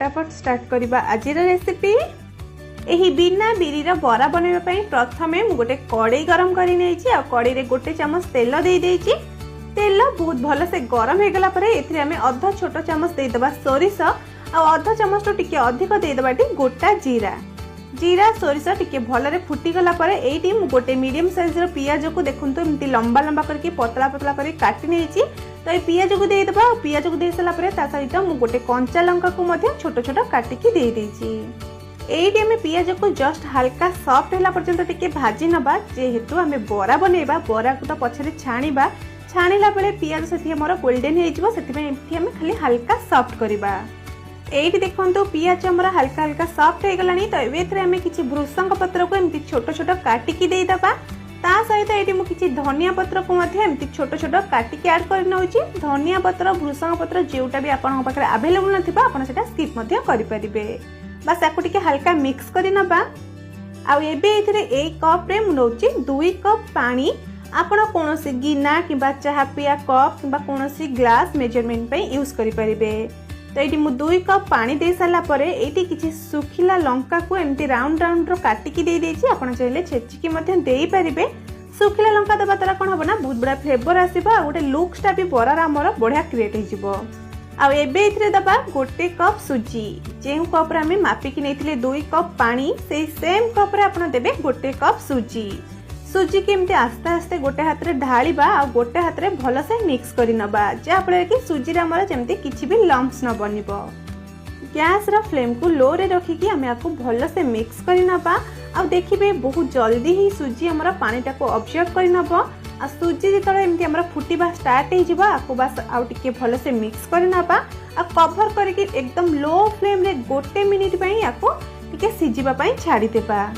फटाफट स्टार्ट करवा आज रेसिपी। यही बिना बिरीर बरा बनवाई प्रथमे मु गोटे कड़े गरम कर कड़े रे गोटे चामच तेल दे देइछि। तेल बहुत भल से गरम हो गला परे एथिरे हमें अध छोट चामच देदेबा सोरिष आ अध चामच तो टिके अधिक देदेबा गोटा जीरा। जीरा सोरिष टिके भल फुटी गला परे एठी मु गोटे मीडियम साइज रो पियाज को देखंतु एमती लंबा लंबा करके पतला पतला करके काटी नेछि। तो ये पियाज को देदेबा। पियाज को दे सारा परे ता सहित मु गोटे कंचा लंका को मध्य छोट छोट काटिकी दे देछि। एठी हमें पियाज को जस्ट हल्का सॉफ्ट होला पर्यंत टिके भाजी नबा जेहेतु हमें बरा बनेबा। बरा को तो पछरे छाणीबा। छाणीला बेले पियाज सेठी हमर गोल्डन हे जिवो सेठी में एठी हमें खाली हल्का सॉफ्ट करबा। एठी देखंतु पियाज हमर हल्का हल्का सॉफ्ट हे गलानी। तो एथरे हमें किछि भृसंग पत्र को एमती छोट छोट काटिकी दे दबा। ता सहित एठी मु किछि धनिया पत्र को मध्य एमती छोट छोट काटिकी ऐड कर नउछि। धनिया पत्र भृसंग पत्र जेउटा भी आपन पाखरे अवेलेबल नथिबा आपन सेटा स्किप मध्य करि परिबे। बस याकु टिके हल्का मिक्स करि नबा। आ एबे एथिरे 1 कप रे मु नउछि 2 कप पानी। आपण कोनोसी गिना किबा चाहा पिया कप किबा कोनोसी ग्लास मेजरमेंट पे यूज करि परिबे। तो ये मु 2 कप पानी दे सारा परे एटी किछि सुखिला लंका को एमती राउंड राउंड रो काटिकी दे देछि। आपण चाहिले छेचिकी मध्य देई परिबे। सुखिला लंका दबा तारा कोन होबना बहुत बड़ा फ्लेवर आसीबा आ गोटे लुक्सटा भी बरार हमर बढ़िया क्रिएट हो जिवो। आ एबे इथरे दबा गोटे कप सुजी। जे कप रे हमें मापिकी नेथिले 2 कप पानी से सेम कप रे आपण देबे गोटे कप सुजी। सुजी के एमती आस्ते आस्ते गोटे हाथ रे ढालिबा आ गोटे हाथ रे भलो से मिक्स करि नबा जे आपले कि सुजी रे हमर जेमती किछि भी लम्प्स न बनिबो। गैस रा फ्लेम को लो रे रखी कि हमें आपको भलो से मिक्स करि नबा। आ देखिबे बहुत जल्दी ही सुजी हमर पानी टा को ऑब्जर्व करि नबो। आ सुजी जेतले एमती हमर फुटीबा स्टार्ट हे जिबा आपको बस आउ टिके भलो से मिक्स करि नबा। आ कवर करके एकदम लो फ्लेम रे गोटे मिनिट पई आपको टिके सिजिबा पई छाडी देबा।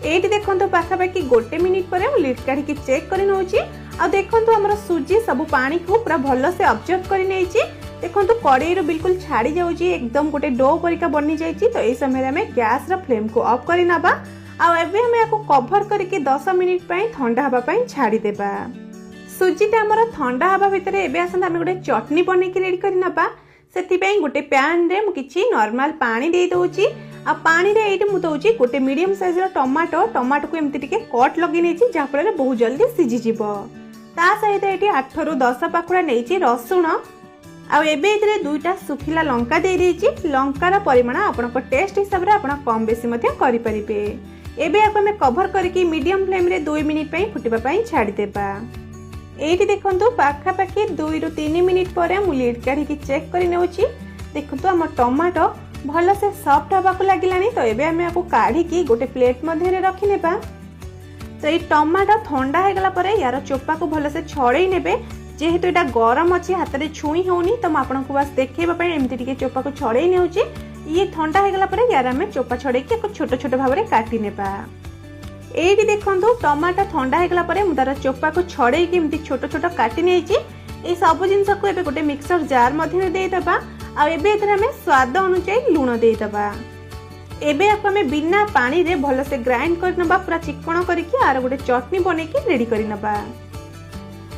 एटी देखंतु पाखापाखि गोटे मिनिट पर लिड काढ़ी चेक कर नौची। आ देखंतु हमर सुजी सब पानी को पूरा भलो से ऑब्जर्व कर नेछि। देखंतु कड़ाई रो बिल्कुल छाड़ी जाउची एकदम गोटे डो परिका बनी जाइची। तो ए समय हमें गैस रो फ्लेम को ऑफ करि नबा। आ एबे हमें याको कवर करके 10 मिनिट पई ठंडा हबा पई छाड़ी देबा। सुजीटा हमर ठंडा हबा भितरे एबे आसन हमें गोटे चटनी बने के रेडी करि नबा। सेति पई गोटे पैन रे मु किछि नॉर्मल पानी दे दोउची। आ पानी रे एठी मु दोउची गोटे मीडियम साइज रो टमाटो को एमती टिके कट लगी नेछि जा फल रे बहुत जल्दी सिझी जिवो। ता सहित एठी 8 रु 10 पाखुडा नेछि रसुण। आ एबे इतरे 2टा सुखिला लंका दे देछि। लंकार परिमाण आपनको टेस्ट हिसाब रे आपण कम बेसी मध्य करि परिबे। एबे आप हमें कवर करके मीडियम फ्लेम रे 2 मिनिट पई फुटिबा पई छाडी देबा। एठी देखंतु पाखापाखि 2 रु 3 मिनिट पर मु लिड काढी कि चेक करि नेउछि। देखंतु हम टमाटो भलो से सॉफ्ट हवा को लागिलानी। तो एबे हमें आपको काढ़ी की गोटे प्लेट मध्य रे रखि नेबा। तो ये टमाटो ठंडा हो गला परे यार चोपा को भलो से छड़ेई नेबे। जेहेतु एटा गरम अछि हाथ रे छुई होनी तो म आपन को बस देखेबा पय एमती टिके चोपा को छड़ेई नेउछि। ये ठंडा हो गला परे यार हमें चोपा छड़ेई के छोट छोट भाव रे काटी नेबा। एठी देखंतु टमाटो ठंडा हो गला परे मु तार चोपा को छड़ेई के एमती छोट छोट काटी नेछि। ए सब जिंस को एबे गोटे मिक्सर जार मध्य रे दे दबा। आ एबे एथरे हमें स्वाद अनुसार लूण दे दबा। एबे आप हमें बिना पानी रे भलो से ग्राइंड कर नबा पूरा चिकन करके आर गोटे चटनी बने के रेडी कर नबा।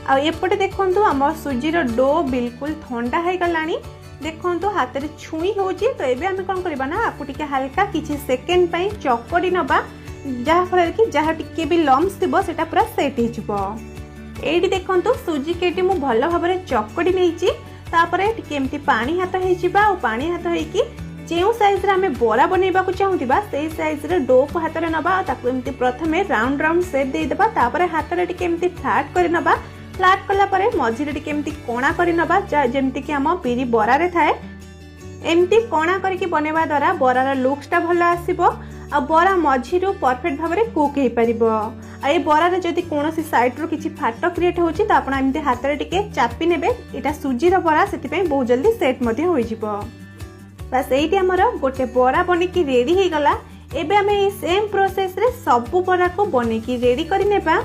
आ एपटे देखंतु हमर सुजी रो डो बिल्कुल ठंडा हो गलानी। देखंतु हाथ रे छुई होची। तो एबे हम कोन करबा ना आपु टिके हल्का किछि सेकंड पई चकड़ी नबा जहा फल कि जहा टिके भी लम्स थिबो सेटा पूरा सेट हो जिवो। एडी देखंतु सुजी केटी मु भलो भाबरे चकड़ी नेछि। तापरे टिके एमती पानी हाथ हो जिबा। और पानी हाथ होइकी जेउ साइज रे हमें बरा बनेबा को चाहुतिबा सेई साइज रे डो को हाथ रे नबा। ताकू एमती प्रथमे राउंड राउंड शेप दे देबा। तापरे हाथ रे टिके एमती फ्लैट कर नबा। फ्लैट कला परे मझी रे टिके एमती कोणा कर नबा जेमती कि हम पिरी बरा रे थाए। एमती कोणा करके बनेबा द्वारा बरार लुक्सटा भलो आसीबो। आ बरा मझी रो परफेक्ट भाव रे कुक हे परिबो। आ ए बरा रे जदी कोनोसी साइड रो किछि फाटो क्रिएट होछि त आपण एमती हाथ रे टिके चापी नेबे। एटा सुजी रो बरा सेति पई बहुत जल्दी सेट मध्ये होई जिवो। बस एठी हमर गोटे बरा बनि की रेडी हे गला। एबे हमें ए सेम प्रोसेस रे सब बरा को बनि की रेडी करि नेबा।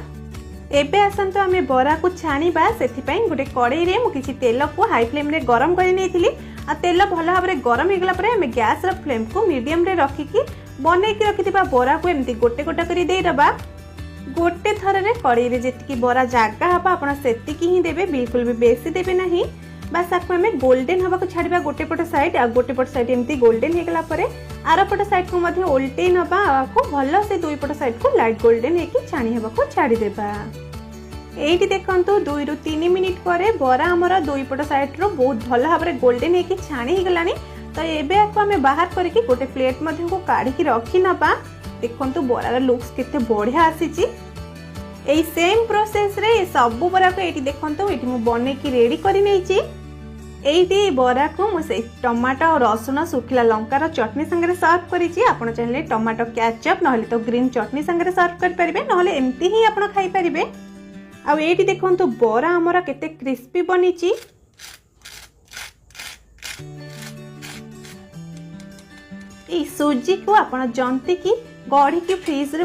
एबे आसंतो हमें बरा को छाणीबा। सेति पई गोटे कड़ाई रे मु किछि तेल को हाई फ्लेम रे गरम करि नेथिली। आ तेल भलो भाव रे गरम हे गला परे हमें गैस रो फ्लेम को मीडियम रे रखी की बने की रखिथिबा बरा को एमती गोटे गोटे करी देई दबा। गोटे थर रे कड़ाई रे जेतिकी बरा जागा हबा आपण सेतिकी ही देबे बिल्कुल भी बेसी देबे नाही। बास आपको आम गोल्डन हवा को छाड़ा गोटे पट साइड आ गोटे पट साइड एमती गोल्डन होगला आर पट साइड को उल्टे नवा को भल से दुई पट साइड को लाइट गोल्डन होगी छाणी हवा को छाड़देबा। ये देखो 2 ରୁ 3 मिनिट पर बरा आमर दुई पट साइड रो बहुत भल भाव में गोल्डन होगी छाणी होगला। तो ये आपको आम बाहर करके गोटे प्लेट को काढ़ी रखी नवा। देखो बरार लुक्स केते बढ़िया आसी। यही सेम प्रोसेस रे सब बरा को ये देखो ये बन की रेडी कर एटी बरा को मुझे टमाटो और रसुण सुखिला लंकार चटनी संगे सर्व करी। आपन चाहिए टमाटो केचप ना तो ग्रीन चटनी संगे सर्व कर परिबे नहले एमती ही आपन खाई परिबे। आ एटी देखंतु बरा हमरा केते क्रिस्पी बनीची। ए सुजी को आपन जंती की गढ़ी की फ्रिज रे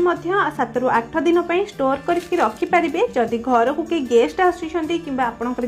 7 ରୁ 8 दिन स्टोर करके रखी पारिबे। जदि घर को के गेस्ट आसुछंती किबा आपनकर